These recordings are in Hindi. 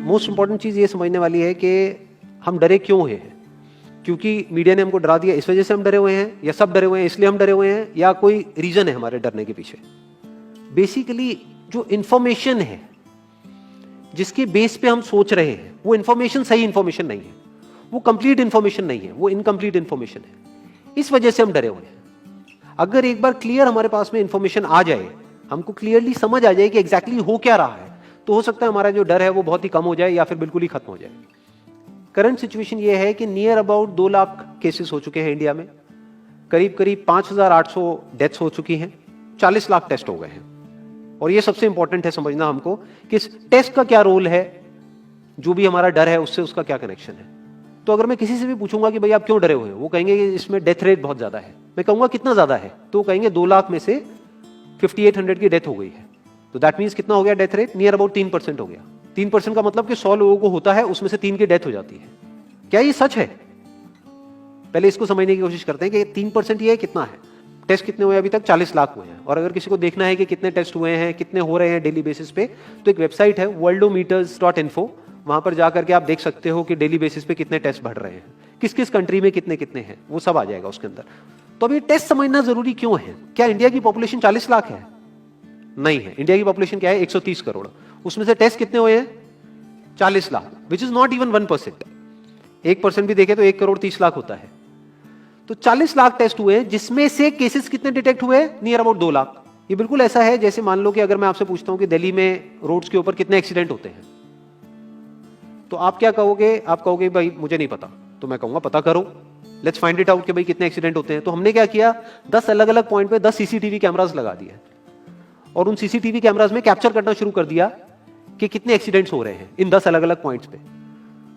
मोस्ट इंपॉर्टेंट चीज़ ये समझने वाली है कि हम डरे क्यों हैं। क्योंकि मीडिया ने हमको डरा दिया इस वजह से हम डरे हुए हैं, या सब डरे हुए हैं इसलिए हम डरे हुए हैं, या कोई रीजन है हमारे डरने के पीछे। बेसिकली जो इंफॉर्मेशन है जिसके बेस पे हम सोच रहे हैं वो इंफॉर्मेशन सही इंफॉर्मेशन नहीं है, वो कंप्लीट इंफॉर्मेशन नहीं है, वो इनकम्प्लीट इंफॉर्मेशन है। इस वजह से हम डरे हुए हैं। अगर एक बार क्लियर हमारे पास में इंफॉर्मेशन आ जाए, हमको क्लियरली समझ आ जाए कि एग्जैक्टली हो क्या रहा है, तो हो सकता है हमारा जो डर है वो बहुत ही कम हो जाए या फिर बिल्कुल ही खत्म हो जाए। करंट सिचुएशन ये है कि नियर अबाउट 2 लाख केसेस हो चुके हैं इंडिया में, करीब करीब 5,800 डेथ्स हो चुकी हैं, 40 लाख टेस्ट हो गए हैं। और ये सबसे इंपॉर्टेंट है समझना हमको कि इस टेस्ट का क्या रोल है, जो भी हमारा डर है उससे उसका क्या कनेक्शन है। तो अगर मैं किसी से भी पूछूंगा कि भाई आप क्यों डरे हुए हो, वो कहेंगे कि इसमें डेथ रेट बहुत ज्यादा है। मैं कहूंगा कितना ज्यादा है, तो वो कहेंगे 2 लाख में से 5800 की डेथ हो गई है। तो दैट मीन्स कितना हो गया डेथ रेट, नियर अबाउट 3% हो गया। 3% का मतलब कि 100 लोगों को होता है, उसमें से 3 की डेथ हो जाती है। क्या ये सच है? पहले इसको समझने की कोशिश करते हैं कि 3% ये कितना है। टेस्ट कितने हुए अभी तक? 40 लाख हुए हैं। और अगर किसी को देखना है कि कितने टेस्ट हुए हैं, कितने हो रहे हैं डेली बेसिस पे, तो एक वेबसाइट है worldometers.info, वहां पर जाकर के आप देख सकते हो कि डेली बेसिस पे कितने टेस्ट बढ़ रहे हैं, किस किस कंट्री में कितने कितने हैं, वो सब आ जाएगा उसके अंदर। तो अभी टेस्ट समझना जरूरी क्यों है? क्या इंडिया की पॉपुलेशन 40 लाख है? नहीं है। इंडिया की पॉपुलेशन क्या है? 130 करोड़। उसमें से टेस्ट कितने हुए हैं? 40 lakh, which is not even 1%। 1% भी देखे तो 1 करोड़ 30 लाख होता है। तो 40 लाख टेस्ट हुए, जिसमें से केसेस कितने डिटेक्ट हुए? Near about 2 lakh. ये बिल्कुल ऐसा है जैसे मान लो कि अगर मैं आपसे पूछता हूं कि दिल्ली में रोड्स के ऊपर कितने एक्सीडेंट होते हैं, तो आप क्या कहोगे? आप कहोगे भाई मुझे नहीं पता। तो मैं कहूंगा पता करो, लेट्स फाइंड इट आउट कि भाई कितने एक्सीडेंट होते हैं। तो हमने क्या किया, 10 अलग अलग पॉइंट पे 10 सीसीटीवी कैमरास लगा दिए और उन सीसीटीवी कैमरास में कैप्चर करना शुरू कर दिया कि कितने एक्सीडेंट्स हो रहे हैं इन 10 अलग अलग पॉइंट्स पे।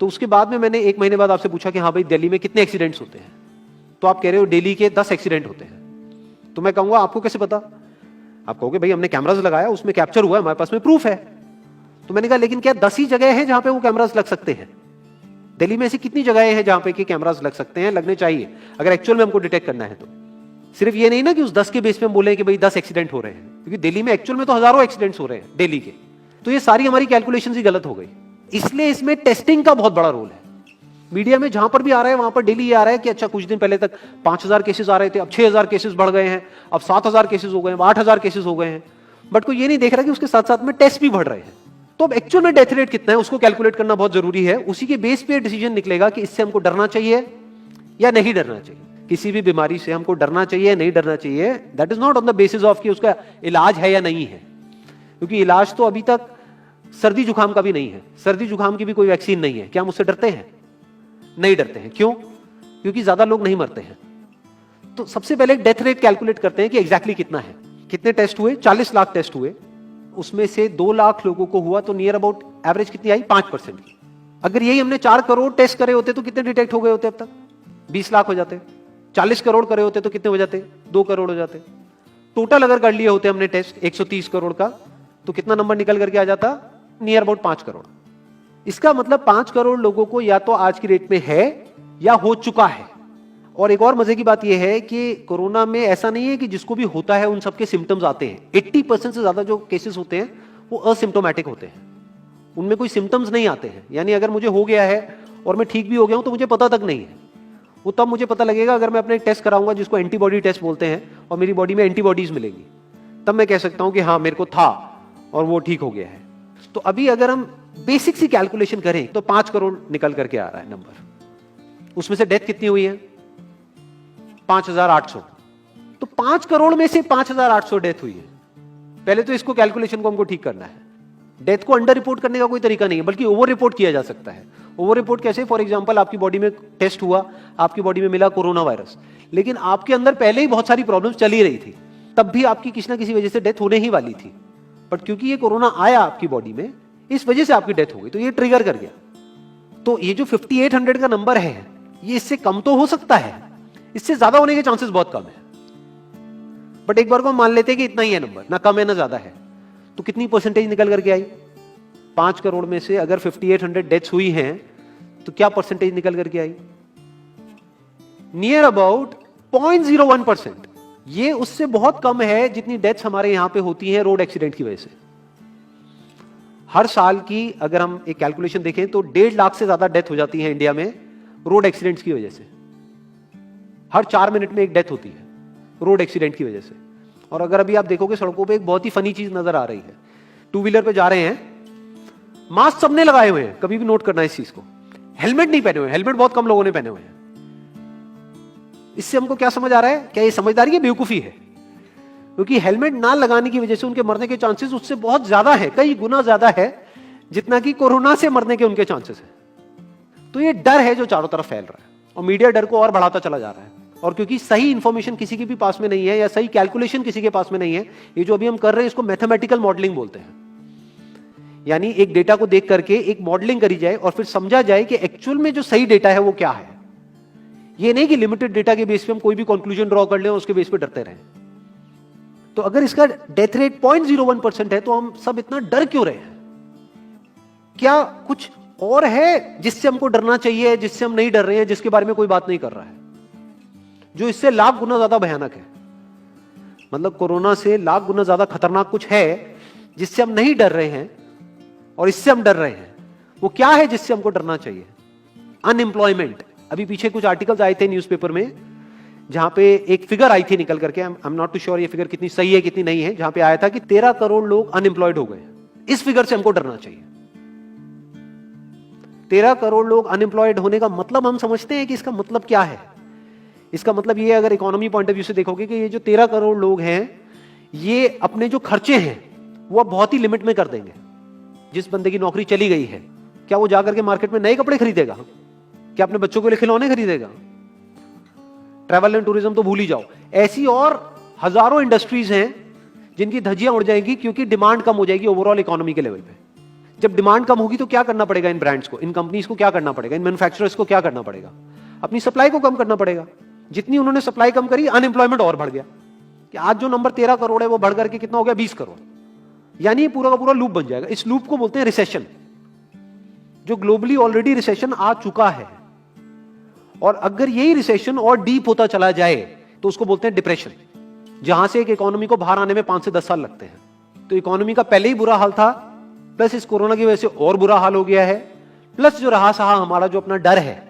तो उसके बाद में मैंने 1 महीने बाद आपसे पूछा कि हाँ भाई दिल्ली में कितने एक्सीडेंट्स होते हैं, तो आप कह रहे हो दिल्ली के 10 एक्सीडेंट होते हैं। तो मैं कहूंगा आपको कैसे पता? आप कहोगे भाई हमने कैमरास लगाया, उसमें कैप्चर हुआ है, हमारे पास में प्रूफ है। तो मैंने कहा लेकिन क्या 10 ही जगह है जहां पे वो कैमरास लग सकते हैं? दिल्ली में ऐसी कितनी जगहें हैं जहां पे कि कैमरास लग सकते हैं, लगने चाहिए अगर एक्चुअल में हमको डिटेक्ट करना है। तो सिर्फ ये नहीं ना कि उस 10 के बेस पे हम बोले कि भाई 10 एक्सीडेंट हो रहे हैं, क्योंकि दिल्ली में एक्चुअल में तो हजारों एक्सीडेंट्स हो रहे हैं डेली के। तो ये सारी हमारी कैलकुलेशन ही गलत हो गई। इसलिए इसमें टेस्टिंग का बहुत बड़ा रोल है। मीडिया में जहां पर भी आ रहा है वहां पर डेली ये आ रहा है कि अच्छा कुछ दिन पहले तक 5,000 केसेस आ रहे थे, अब 6,000 केसेस बढ़ गए हैं, अब 7,000 केसेस हो गए हैं, 8,000 केसेस हो गए हैं। बट कोई ये नहीं देख रहा कि उसके साथ साथ में टेस्ट भी बढ़ रहे हैं। तो अब एक्चुअल में डेथ रेट कितना है उसको कैलकुलेट करना बहुत जरूरी है। उसी के बेस पे डिसीजन निकलेगा कि इससे हमको डरना चाहिए या नहीं डरना चाहिए। किसी भी बीमारी से हमको डरना चाहिए नहीं डरना चाहिए, that is not on the basis of कि उसका इलाज है या नहीं है, क्योंकि इलाज तो अभी तक सर्दी जुकाम का भी नहीं है, सर्दी जुकाम की भी कोई वैक्सीन नहीं है। क्या हम उससे डरते हैं? नहीं डरते हैं। क्यों? क्योंकि ज्यादा लोग नहीं मरते हैं। तो सबसे पहले डेथ रेट कैलकुलेट करते हैं कि एग्जैक्टली कितना है। कितने टेस्ट हुए? 40 लाख टेस्ट हुए, उसमें से 2 लाख लोगों को हुआ, तो नियर अबाउट एवरेज कितनी आई? 5% की। अगर यही हमने 4 करोड़ टेस्ट करे होते तो कितने डिटेक्ट हो गए होते? अब तक 20 लाख हो जाते। 40 करोड़ करे होते तो कितने हो जाते? 2 करोड़ हो जाते। टोटल अगर कर लिए होते हमने टेस्ट 130 करोड़ का, तो कितना नंबर निकल करके आ जाता? Near about 5 crore. इसका मतलब 5 करोड़ लोगों को या तो आज की डेट में है या हो चुका है। और एक और मजे की बात यह है कि कोरोना में ऐसा नहीं है कि जिसको भी होता है उन सबके सिम्टम्स आते हैं। 80% से ज्यादा जो केसेस होते हैं वो असिम्टोमेटिक होते हैं, उनमें कोई सिम्टम्स नहीं आते हैं। यानी अगर मुझे हो गया है और मैं ठीक भी हो गया हूं तो मुझे पता तक नहीं है। वो तब मुझे पता लगेगा अगर मैं अपने एक टेस्ट कराऊंगा जिसको एंटीबॉडी टेस्ट बोलते हैं, और मेरी बॉडी में एंटीबॉडीज मिलेगी, तब मैं कह सकता हूं कि हाँ मेरे को था और वो ठीक हो गया है। तो अभी अगर हम बेसिक सी कैलकुलेशन करें तो 5 करोड़ निकल करके आ रहा है नंबर। उसमें से डेथ कितनी हुई है? 5,800। तो 5 करोड़ में से 5,800 डेथ हुई है। पहले तो इसको कैलकुलेशन को हमको ठीक करना है। डेथ को अंडर रिपोर्ट करने का कोई तरीका नहीं है, बल्कि ओवर रिपोर्ट किया जा सकता है। ओवर रिपोर्ट कैसे? फॉर एग्जांपल आपकी बॉडी में टेस्ट हुआ, आपकी बॉडी में मिला कोरोना वायरस, लेकिन आपके अंदर पहले ही बहुत सारी प्रॉब्लम्स चली रही थी, तब भी आपकी किसी ना किसी वजह से डेथ होने ही वाली थी। बट क्योंकि ये कोरोना आया आपकी बॉडी में, इस वजह से आपकी डेथ हो गई, तो ये ट्रिगर कर गया। तो ये जो 5800 का नंबर है, ये इससे कम तो हो सकता है, इससे ज्यादा होने के चांसेस बहुत कम है। बट एक बार को हम मान लेते हैं कि इतना ही है नंबर, ना कम है ना ज्यादा है, तो कितनी परसेंटेज निकल करके आई? 5 करोड़ में से अगर 5800 डेथ्स हुई हैं तो क्या परसेंटेज निकल करके आई? Near about 0.01%। ये उससे बहुत कम है जितनी डेथ्स हमारे यहां पे होती हैं रोड एक्सीडेंट की वजह से। हर साल की अगर हम एक कैलकुलेशन देखें तो 1.5 लाख से ज्यादा डेथ हो जाती है इंडिया में रोड एक्सीडेंट्स की वजह से। हर 4 मिनट में एक डेथ होती है रोड एक्सीडेंट की वजह से। और अगर अभी आप देखोगे सड़कों पे एक बहुत ही फनी चीज नजर आ रही है, टू व्हीलर पे जा रहे हैं, मास्क सबने लगाए हुए हैं, कभी भी नोट करना इस चीज को, हेलमेट नहीं पहने हुए, हेलमेट बहुत कम लोगों ने पहने हुए हैं। इससे हमको क्या समझ आ रहा है, क्या ये समझदारी है, बेवकूफी है? क्योंकि हेलमेट ना लगाने की वजह से उनके मरने के चांसेस उससे बहुत ज्यादा है, कई गुना ज्यादा है जितना कि कोरोना से मरने के उनके चांसेस है। तो ये डर है जो चारों तरफ फैल रहा है और मीडिया डर को और बढ़ाता चला जा रहा है। और क्योंकि सही इंफॉर्मेशन किसी के भी पास में नहीं है या सही कैलकुलेशन किसी के पास में नहीं है, ये जो अभी हम कर रहे हैं इसको मैथमेटिकल मॉडलिंग बोलते हैं। यानी एक डेटा को देख करके एक मॉडलिंग करी जाए और फिर समझा जाए कि एक्चुअल में जो सही डेटा है वो क्या है। ये नहीं कि लिमिटेड डेटा के बेस पे हम कोई भी कंक्लूजन ड्रॉ कर लें और उसके बेस पे डरते रहें। तो अगर इसका डेथ रेट 0.01% है तो हम सब इतना डर क्यों रहे हैं? क्या कुछ और है जिससे हमको डरना चाहिए, जिससे हम नहीं डर रहे हैं, जिसके बारे में कोई बात नहीं कर रहा है, जो इससे लाख गुना ज्यादा भयानक है? मतलब कोरोना से लाख गुना ज्यादा खतरनाक कुछ है जिससे हम नहीं डर रहे हैं और इससे हम डर रहे हैं। वो क्या है जिससे हमको डरना चाहिए? अनएम्प्लॉयमेंट। अभी पीछे कुछ आर्टिकल्स आए थे न्यूज़पेपर में जहां पे एक फिगर आई थी निकल करके, I am not too sure ये फिगर कितनी सही है कितनी नहीं है, जहां पे आया था कि 13 करोड़ लोग अनएम्प्लॉयड हो गए। इस फिगर से हमको डरना चाहिए। 13 करोड़ लोग अनएम्प्लॉयड होने का मतलब हम समझते हैं कि इसका मतलब क्या है? इसका मतलब ये, अगर इकोनॉमी पॉइंट ऑफ व्यू से देखोगे, कि ये जो 13 करोड़ लोग हैं ये अपने जो खर्चे हैं वो अब बहुत ही लिमिट में कर देंगे। जिस बंदे की नौकरी चली गई है, क्या वो जाकर के मार्केट में नए कपड़े खरीदेगा? क्या अपने बच्चों के लिए खिलौने खरीदेगा? ट्रैवल एंड टूरिज्म तो भूल ही जाओ। ऐसी और हजारों इंडस्ट्रीज हैं जिनकी धज्जियां उड़ जाएंगी क्योंकि डिमांड कम हो जाएगी ओवरऑल इकोनॉमी के लेवल पे। जब डिमांड कम होगी तो क्या करना पड़ेगा इन ब्रांड्स को, इन कंपनीज को क्या करना पड़ेगा, इन मैन्युफैक्चरर्स को क्या करना पड़ेगा? अपनी सप्लाई को कम करना पड़ेगा। जितनी उन्होंने सप्लाई कम करी, अनएम्प्लॉयमेंट और बढ़ गया कि आज जो नंबर 13 करोड़ है वो बढ़ करके कितना हो गया, 20 करोड़। यानी पूरा का पूरा लूप बन जाएगा। इस लूप को बोलते हैं रिसेशन, जो ग्लोबली ऑलरेडी रिसेशन आ चुका है। और अगर यही रिसेशन और डीप होता चला जाए तो उसको बोलते हैं डिप्रेशन, जहां से एक इकोनॉमी को बाहर आने में 5 से 10 साल लगते हैं। तो इकोनॉमी का पहले ही बुरा हाल था, प्लस इस कोरोना की वजह से और बुरा हाल हो गया है, प्लस जो रहा सहा हमारा जो अपना डर है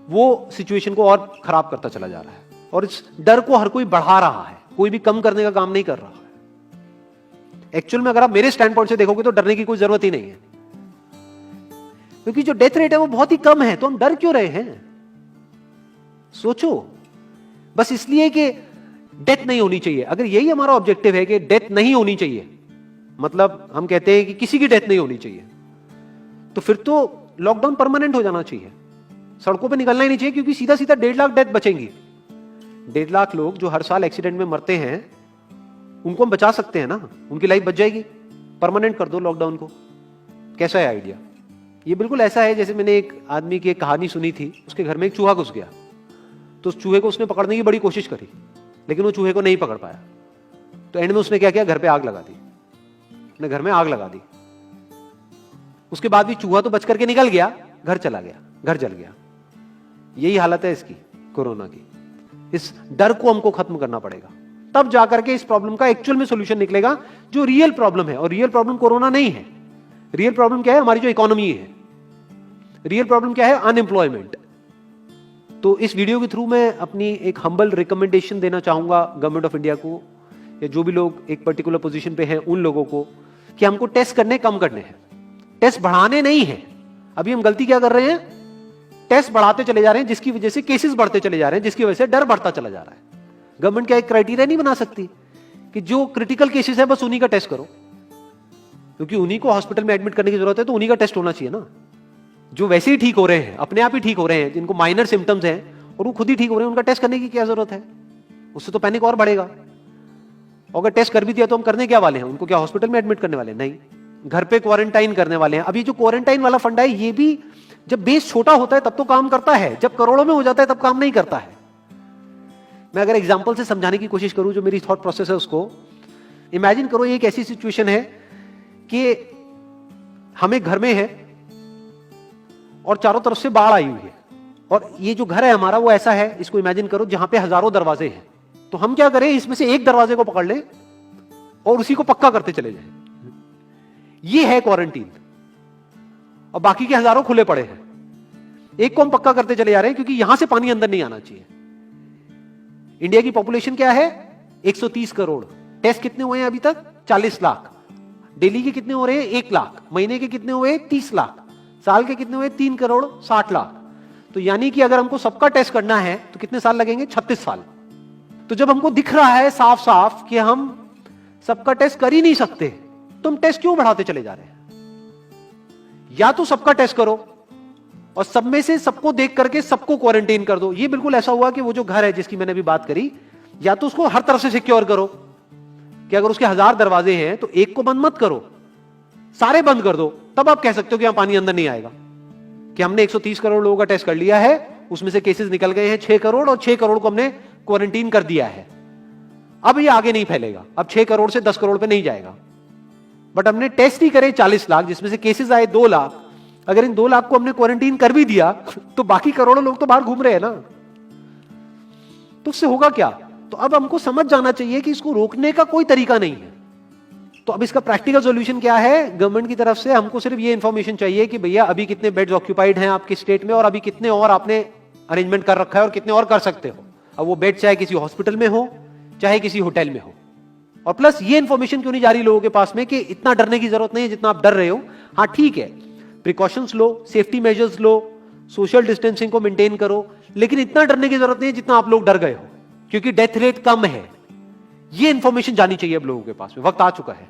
वो सिचुएशन को और खराब करता चला जा रहा है। और इस डर को हर कोई बढ़ा रहा है, कोई भी कम करने का काम नहीं कर रहा है। एक्चुअल में अगर आप मेरे स्टैंड पॉइंट से देखोगे तो डरने की कोई जरूरत ही नहीं है, क्योंकि जो डेथ रेट है वो बहुत ही कम है। तो हम डर क्यों रहे हैं? सोचो। बस इसलिए कि डेथ नहीं होनी चाहिए। अगर यही हमारा ऑब्जेक्टिव है कि डेथ नहीं होनी चाहिए, मतलब हम कहते हैं कि किसी की डेथ नहीं होनी चाहिए, तो फिर तो लॉकडाउन परमानेंट हो जाना चाहिए, सड़कों पे निकलना ही नहीं चाहिए, क्योंकि सीधा सीधा 1.5 लाख डेथ बचेंगी। 1.5 लाख लोग जो हर साल एक्सीडेंट में मरते हैं उनको हम बचा सकते हैं ना, उनकी लाइफ बच जाएगी। परमानेंट कर दो लॉकडाउन को। कैसा है आइडिया? ये बिल्कुल ऐसा है जैसे मैंने एक आदमी की एक कहानी सुनी थी, उसके घर में एक चूहा घुस गया, तो उस चूहे को उसने पकड़ने की बड़ी कोशिश करी, लेकिन वो चूहे को नहीं पकड़ पाया। तो एंड में उसने क्या किया, घर पे आग लगा दी, अपने घर में आग लगा दी। उसके बाद भी चूहा तो बच करके निकल गया, घर चला गया, घर जल गया। यही हालत है इसकी, कोरोना की। इस डर को हमको खत्म करना पड़ेगा, तब जाकर के इस प्रॉब्लम का एक्चुअल में सॉल्यूशन निकलेगा, जो रियल प्रॉब्लम है। और रियल प्रॉब्लम कोरोना नहीं है। रियल प्रॉब्लम क्या है? हमारी जो इकोनॉमी है। रियल प्रॉब्लम क्या है? अनएम्प्लॉयमेंट। तो इस वीडियो के थ्रू मैं अपनी एक हम्बल रिकमेंडेशन देना चाहूंगा गवर्नमेंट ऑफ इंडिया को, या जो भी लोग एक पर्टिकुलर पोजीशन पे हैं उन लोगों को, कि हमको टेस्ट करने कम करने हैं, टेस्ट बढ़ाने नहीं है। अभी हम गलती क्या कर रहे हैं? टेस्ट बढ़ाते चले जा रहे हैं, जिसकी वजह से केसेस बढ़ते चले जा रहे हैं, जिसकी वजह से डर बढ़ता चला जा रहा है। गवर्नमेंट क्या एक क्राइटेरिया नहीं बना सकती कि जो क्रिटिकल केसेस है बस उन्हीं का टेस्ट करो, क्योंकि उन्हीं को हॉस्पिटल में एडमिट करने की जरूरत है, तो उन्हीं का टेस्ट होना चाहिए ना। जो वैसे ही ठीक हो रहे हैं, अपने आप ही ठीक हो रहे हैं, जिनको माइनर सिम्टम्स हैं और वो खुद ही ठीक हो रहे हैं, उनका टेस्ट करने की क्या जरूरत है? उससे तो पैनिक और बढ़ेगा। और अगर टेस्ट कर भी दिया तो हम करने क्या वाले हैं? उनको क्या हॉस्पिटल में एडमिट करने वाले? नहीं, घर पे क्वारंटाइन करने वाले हैं। अभी जो क्वारंटाइन वाला फंडा है, ये भी जब बेस छोटा होता है तब तो काम करता है, जब करोड़ों में हो जाता है तब काम नहीं करता है। मैं अगर एग्जांपल से समझाने की कोशिश करूं, जो मेरी थॉट प्रोसेस है उसको इमेजिन करो। ये एक ऐसी सिचुएशन है कि हम एक घर में है और चारों तरफ से बाढ़ आई हुई है, और ये जो घर है हमारा वो ऐसा है, इसको इमेजिन करो, जहां पे हजारों दरवाजे हैं। तो हम क्या करें, इसमें से एक दरवाजे को पकड़ लें और उसी को पक्का करते चले जाएं। ये है क्वारंटीन, और बाकी के हजारों खुले पड़े हैं। एक को हम पक्का करते चले जा रहे हैं क्योंकि यहां से पानी अंदर नहीं आना चाहिए। इंडिया की पॉपुलेशन क्या है? 130 करोड़। टेस्ट कितने हुए हैं अभी तक? 40 लाख। दिल्ली के कितने हो रहे हैं? 1 लाख। महीने के कितने हुए? 30 लाख। साल के कितने हुए? 3 करोड़ 60 लाख। तो यानी कि अगर हमको सबका टेस्ट करना है तो कितने साल लगेंगे? 36 साल। तो जब हमको दिख रहा है साफ साफ कि हम सबका टेस्ट कर ही नहीं सकते, तो हम टेस्ट क्यों बढ़ाते चले जा रहे हैं? या तो सबका टेस्ट करो और सब में से सबको देख करके सबको क्वारंटाइन कर दो। ये बिल्कुल ऐसा हुआ कि वो जो घर है जिसकी मैंने अभी बात करी, या तो उसको हर तरफ से सिक्योर करो कि अगर उसके 1000 दरवाजे हैं तो एक को बंद मत करो, सारे बंद कर दो। तब आप कह सकते हो कि यहां पानी अंदर नहीं आएगा, कि हमने 130 करोड़ लोगों का टेस्ट कर लिया है, उसमें से केसेस निकल गए हैं 6 करोड़ और 6 करोड़ को हमने क्वारंटीन कर दिया है, अब ये आगे नहीं फैलेगा, अब 6 करोड़ से 10 करोड़ पे नहीं जाएगा। बट हमने टेस्ट ही करे 40 लाख, जिसमें से केसेस आए 2 लाख। अगर इन 2 लाख को हमने क्वारंटीन कर भी दिया तो बाकी करोड़ों लोग तो बाहर घूम रहे हैं ना, तो उससे होगा क्या? तो अब हमको समझ जाना चाहिए कि इसको रोकने का कोई तरीका नहीं है। तो अब इसका प्रैक्टिकल सॉल्यूशन क्या है? गवर्नमेंट की तरफ से हमको सिर्फ ये इंफॉर्मेशन चाहिए कि भैया अभी कितने बेड्स ऑक्यूपाइड हैं आपके स्टेट में, और अभी कितने और आपने अरेंजमेंट कर रखा है और कितने और कर सकते हो। अब वो बेड चाहे किसी हॉस्पिटल में हो चाहे किसी होटल में हो। और प्लस ये इंफॉर्मेशन क्यों नहीं जा रही लोगों के पास में कि इतना डरने की जरूरत नहीं है जितना आप डर रहे हो। हाँ ठीक है, प्रिकॉशंस लो, सेफ्टी मेजर्स लो, सोशल डिस्टेंसिंग को मेंटेन करो, लेकिन इतना डरने की जरूरत नहीं है जितना आप लोग डर गए हो, क्योंकि डेथ रेट कम है। ये इंफॉर्मेशन जानी चाहिए अब लोगों के पास में, वक्त आ चुका है।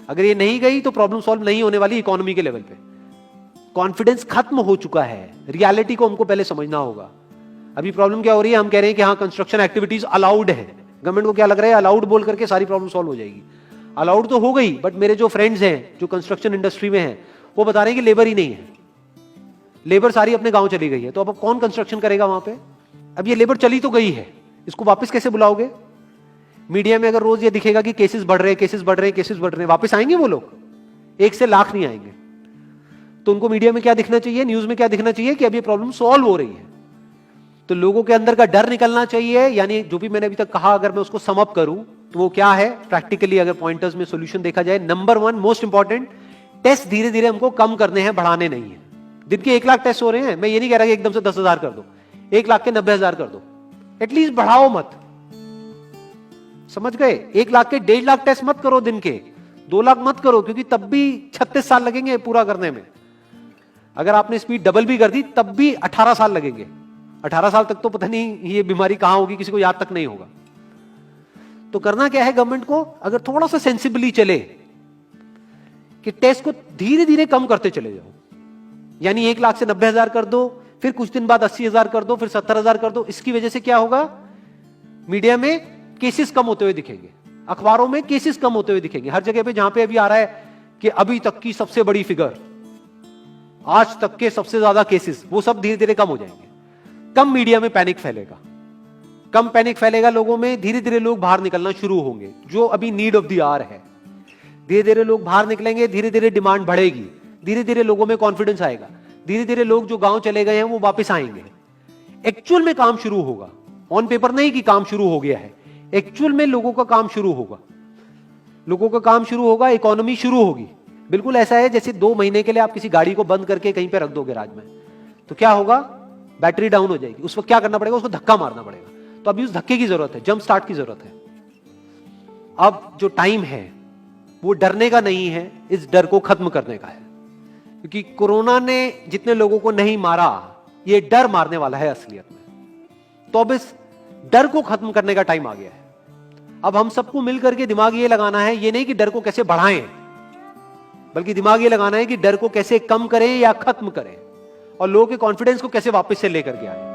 अगर ये नहीं गई तो प्रॉब्लम सॉल्व नहीं होने वाली इकोनॉमी के लेवल पे। कॉन्फिडेंस खत्म हो चुका है, रियलिटी को हमको पहले समझना होगा। अभी प्रॉब्लम क्या हो रही है? हम कह रहे हैं कि हाँ कंस्ट्रक्शन एक्टिविटीज अलाउड है। गवर्नमेंट को क्या लग रहा है? अलाउड बोल करके सारी प्रॉब्लम सॉल्व हो जाएगी। अलाउड तो हो गई, बट मेरे जो फ्रेंड्स हैं जो कंस्ट्रक्शन इंडस्ट्री में हैं वो बता रहे हैं कि लेबर ही नहीं है, लेबर सारी अपने गांव चली गई है। तो अब कौन कंस्ट्रक्शन करेगा वहां पे? अब ये लेबर चली तो गई है, इसको वापस कैसे बुलाओगे? मीडिया में अगर रोज ये दिखेगा कि केसेस बढ़ रहे हैं, केसेस बढ़ रहे हैं, केसेस बढ़ रहे हैं, वापस आएंगे वो लोग? 1 से लाख नहीं आएंगे। तो उनको मीडिया में क्या दिखना चाहिए, न्यूज में क्या दिखना चाहिए? कि अब ये प्रॉब्लम सॉल्व हो रही है। तो लोगों के अंदर का डर निकलना चाहिए। यानी जो भी मैंने अभी तक कहा, अगर मैं उसको सम अप करूं तो वो क्या है प्रैक्टिकली, अगर पॉइंटर्स में सॉल्यूशन देखा जाए। नंबर 1 मोस्ट इंपॉर्टेंट, टेस्ट धीरे धीरे हमको कम करने हैं, बढ़ाने नहीं है। दिन के 1 लाख टेस्ट हो रहे हैं, मैं ये नहीं कह रहा कि एकदम से 10,000 कर दो, 1 लाख के 90,000 कर दो, एटलीस्ट बढ़ाओ मत। समझ गए? 1 लाख के 1.5 लाख टेस्ट मत करो दिन के, 2 लाख मत करो, क्योंकि तब भी 36 साल लगेंगे पूरा करने में। अगर आपने स्पीड डबल भी कर दी तब भी 18 साल लगेंगे। 18 साल तक तो पता नहीं ये बीमारी कहां होगी, किसी को याद तक नहीं होगा। तो करना क्या है गवर्नमेंट को? अगर थोड़ा सा सेंसिबली चले कि टेस्ट को धीरे धीरे कम करते चले जाओ, यानी 1 लाख से 90,000 कर दो, फिर कुछ दिन बाद 80,000 कर दो, फिर 70,000 कर दो। इसकी वजह से क्या होगा? मीडिया में केसेस कम होते हुए दिखेंगे, अखबारों में केसेस कम होते हुए दिखेंगे, हर जगह पे जहां पे अभी आ रहा है कि अभी तक की सबसे बड़ी फिगर, आज तक के सबसे ज्यादा केसेस, वो सब धीरे धीरे कम हो जाएंगे। कम मीडिया में पैनिक फैलेगा, कम पैनिक फैलेगा लोगों में, धीरे धीरे लोग बाहर निकलना शुरू होंगे, जो अभी नीड ऑफ द आवर है। धीरे धीरे लोग बाहर निकलेंगे, धीरे धीरे डिमांड बढ़ेगी, धीरे धीरे लोगों में कॉन्फिडेंस आएगा, धीरे धीरे लोग जो गांव चले गए हैं वो वापस आएंगे। एक्चुअल में काम शुरू होगा, ऑन पेपर नहीं कि काम शुरू हो गया है, एक्चुअल में लोगों का काम शुरू होगा, लोगों का काम शुरू होगा, इकोनॉमी शुरू होगी। बिल्कुल ऐसा है जैसे 2 महीने के लिए आप किसी गाड़ी को बंद करके कहीं पे रख दोगे राज में, तो क्या होगा? बैटरी डाउन हो जाएगी। उस वक्त क्या करना पड़ेगा? उसको धक्का मारना पड़ेगा। तो अभी उस धक्के की जरूरत है, जंप स्टार्ट की जरूरत है। अब जो टाइम है वो डरने का नहीं है, इस डर को खत्म करने का है। क्योंकि कोरोना ने जितने लोगों को नहीं मारा, ये डर मारने वाला है असलियत में। तो अब इस डर को खत्म करने का टाइम आ गया है। अब हम सबको मिलकर के दिमाग ये लगाना है, ये नहीं कि डर को कैसे बढ़ाएं, बल्कि दिमाग ये लगाना है कि डर को कैसे कम करें या खत्म करें, और लोगों के कॉन्फिडेंस को कैसे वापस से लेकर के आए।